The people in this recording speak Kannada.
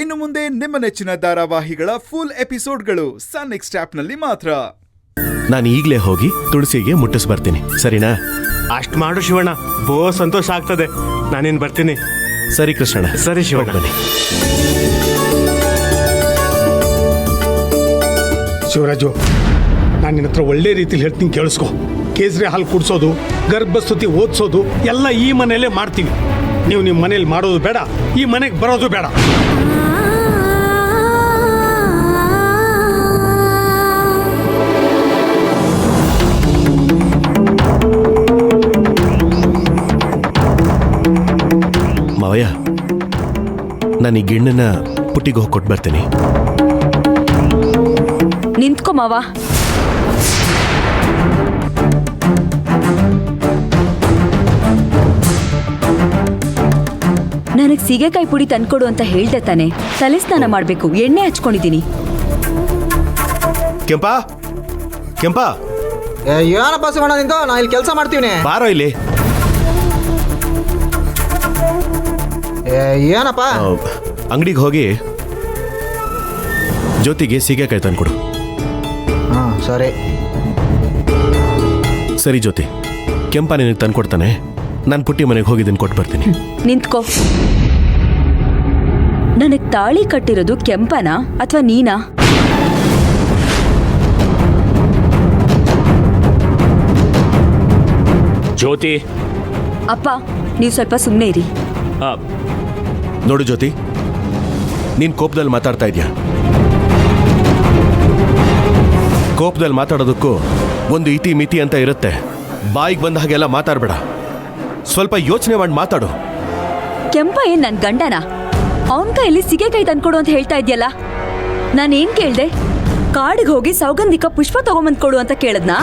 ಇನ್ನು ಮುಂದೆ ನಿಮ್ಮ ನೆಚ್ಚಿನ ಧಾರಾವಾಹಿಗಳ ಫುಲ್ ಎಪಿಸೋಡ್ಗಳು ಸನ್ ನೆಕ್ಸ್ಟ್ ಆಪ್ನಲ್ಲಿ ಮಾತ್ರ. ನಾನು ಈಗಲೇ ಹೋಗಿ ತುಳಸಿಗೆ ಮುಟ್ಟಿಸ್ ಬರ್ತೀನಿ, ಸರಿನಾ? ಅಷ್ಟು ಮಾಡು ಶಿವಣ್ಣ, ಬೋ ಸಂತೋಷ ಆಗ್ತದೆ. ನಾನೇನು ಬರ್ತೀನಿ. ಸರಿ ಕೃಷ್ಣಣ್ಣ. ಸರಿ ಶಿವಣ್ಣ. ಬನ್ನಿ. ಶಿವರಾಜು, ನಾನು ನಿನ್ನ ಹತ್ರ ಒಳ್ಳೆ ರೀತಿಲಿ ಹೇಳ್ತೀನಿ, ಕೇಳಿಸ್ಕೊ. ಕೇಸರಿ ಹಾಲು ಕುಡಿಸೋದು, ಗರ್ಭಸ್ತುತಿ ಓದಿಸೋದು ಎಲ್ಲ ಈ ಮನೆಯಲ್ಲೇ ಮಾಡ್ತೀವಿ. ನೀವು ನಿಮ್ಮ ಮನೇಲಿ ಮಾಡೋದು ಬೇಡ, ಈ ಮನೆಗೆ ಬರೋದು ಬೇಡ. ಮಾವಯ್ಯ, ನಾನು ಈ ಗಿಣ್ಣನ ಪುಟ್ಟಿಗೆ ಹೋಗಿ ಕೊಟ್ಟು ಬರ್ತೀನಿ. ನಿಂತ್ಕೊ ಮಾವ. ನನಗ್ ಸೀಗೆಕಾಯಿ ಪುಡಿ ತಂದ್ಕೊಡು ಅಂತ ಹೇಳ್ದೆ ತಾನೆ. ತಲೆ ಸ್ನಾನ ಮಾಡ್ಬೇಕು, ಎಣ್ಣೆ ಹಚ್ಕೊಂಡಿದ್ದೀನಿ. ಕೆಂಪಾ, ಕೆಂಪಾ, ಏನಪ್ಪ ಶಿವಣ್ಣ ನಿಂತು, ನಾ ಇಲ್ಲಿ ಕೆಲಸ ಮಾಡ್ತೀವಿ. ಬಾರೋ ಇಲ್ಲಿ. ಏನಪ್ಪ? ಅಂಗಡಿಗೆ ಹೋಗಿ ಜ್ಯೋತಿಗೆ ಸೀಗೆಕಾಯಿ ತಂದ್ಕೊಡು. ಸರಿ ಸರಿ ಜ್ಯೋತಿ, ಕೆಂಪ ನಿನಗೆ ತಂದ್ಕೊಡ್ತಾನೆ. ನಾನು ಪುಟ್ಟಿ ಮನೆಗೆ ಹೋಗಿದ್ದೀನಿ, ಕೊಟ್ಟು ಬರ್ತೀನಿ. ನಿಂತ್ಕೋ. ನನಗ್ ತಾಳಿ ಕಟ್ಟಿರೋದು ಕೆಂಪನಾ ಅಥವಾ ನೀನಾ? ಜ್ಯೋತಿ. ಅಪ್ಪ, ನೀವು ಸ್ವಲ್ಪ ಸುಮ್ಮನೆ ಇರಿ. ನೋಡು ಜ್ಯೋತಿ, ನೀನು ಕೋಪದಲ್ಲಿ ಮಾತಾಡ್ತಾ ಇದೀಯ. ಕೋಪದಲ್ಲಿ ಮಾತಾಡೋದಕ್ಕೂ ಒಂದು ಇತಿ ಮಿತಿ ಅಂತ ಇರುತ್ತೆ. ಬಾಯಿಗೆ ಬಂದ ಹಾಗೆಲ್ಲ ಮಾತಾಡಬೇಡ, ಸ್ವಲ್ಪ ಯೋಚನೆ ಮಾಡಿ ಮಾತಾಡು. ಕೆಂಪ ಏನ್ ನನ್ ಗಂಡನ? ಅವನ್ ಕೈಯಲ್ಲಿ ಸಿಗೆಕಾಯಿ ತಂದ್ಕೊಡು ಅಂತ ಹೇಳ್ತಾ ಇದ್ಯಲ್ಲ. ನಾನೇನ್ ಕೇಳ್ದೆ? ಕಾಡಿಗೆ ಹೋಗಿ ಸೌಗಂಧಿಕ ಪುಷ್ಪ ತಗೊಂಬಂದ್ ಕೊಡು ಅಂತ ಕೇಳದ್ನಾ?